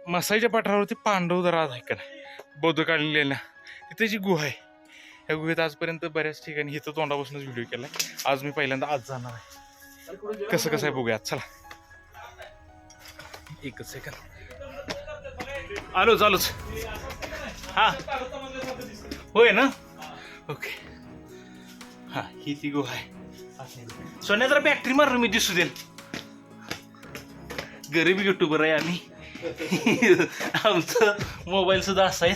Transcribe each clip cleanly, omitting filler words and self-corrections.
मसाईच्या पठारावरती पांडवदरा आहे का नाही, बौद्ध काढलेल्या तिथे जी गुहा आहे, या गुहेत आजपर्यंत बऱ्याच ठिकाणी इथं तोंडापासूनच व्हिडिओ केलाय. आज मी पहिल्यांदा आज जाणार आहे. कसं कसं आहे बघूयात, चला. एकच सेकंड, आलो चालूच. हा होय ना, ओके. हा ही ती गुहा आहे. सोन्या जरा बॅटरी मार मी दिसू देईल. गरीब युट्यूबर आहे आम्ही. आमचं मोबाईल सुद्धा असा आहे.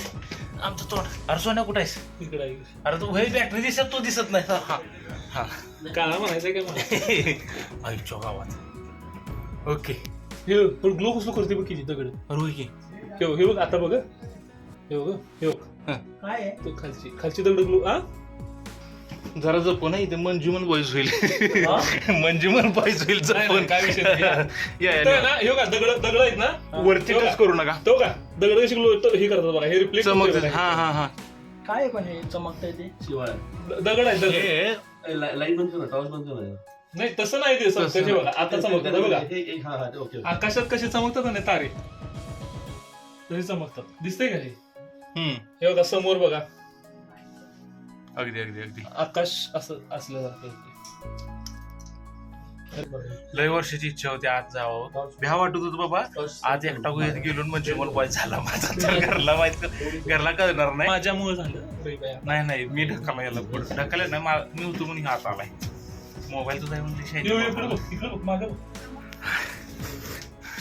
आमचं तोंड. अरे सोन्या कुठं आहेस? इकडे अरे तू हे बॅटरी दिसत, तो दिसत नाही. हा हा काळा म्हणायचं काय मला आईच्या गावात. ओके. हे पण ग्लो कसं करते बघ किती दगड. अरे की हे बघ आता बघ, हे बघ, हे बघ काय तो खालची दगड ग्लो. हा जरा जपू ना, इथे मंजुमन बॉईज होईल. मंजुमन बॉईज होईल जपून. काय विषय या हे का दगड आहेत ना वरती टच करू नका. तो का दगड कशी ग्लो हे करतात बघा, हे रिप्लेस चमक. हा हा हा काय पण हे चमकतंय ते शिवाय दगड आहे दगड. लाईट बंद कर, टॉर्च बंद कर. नाही तसं नाही ते त्याचे बघा आता चमकतात बघा. हा हा ओके. आकाशात कसे चमकतात ना तारे, तसे चमकतात. दिसतंय का हे बघा समोर बघा, अगदी अगदी अगदी. आकाश असं असल्यासारखं. लय वर्षाची इच्छा होती आज जावं. भ्या वाटत होतं बाबा. आज एकटा गुहेत गेलो म्हणजे मला बॉय झाला माझा. तर घरला माहित, घरला कळणार नाही. माझ्यामुळे झालं. नाही नाही मी ढकला याला पुढे ढकललं नाही. मी होतो म्हणून हात आलाय. मोबाईल तुझा म्हणजे माग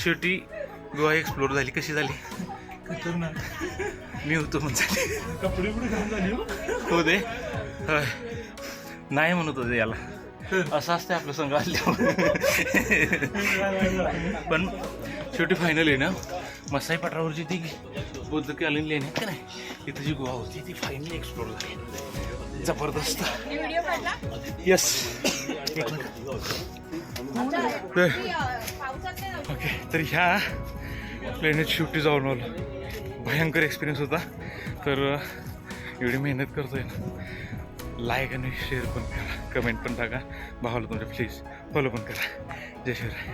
शेवटी गोवा एक्सप्लोर झाली. कशी झाली? खतरनाक. मी होतो म्हणजे कपडे पुढे घाम झाली हो दे. नाही म्हणत होते याला. असं असतं आपलं संघ असल्यावर. पण शेवटी फायनल आहे ना, मसाई पठारावरची ती बुद्ध कालीन लेणी आहेत का नाही, तिथं जी गुहा होती ती फायनली एक्सप्लोर झाली. जबरदस्त. येस. ओके, तर ह्या प्लेनेट शेवटी जाऊन आलो. भयंकर एक्सपिरियन्स होता. तर एवढी मेहनत करतोय ना, लाईक आणि शेअर पण करा, कमेंट पण टाका. भावाला तुमच्या प्लीज फॉलो पण करा. जय शिवराय.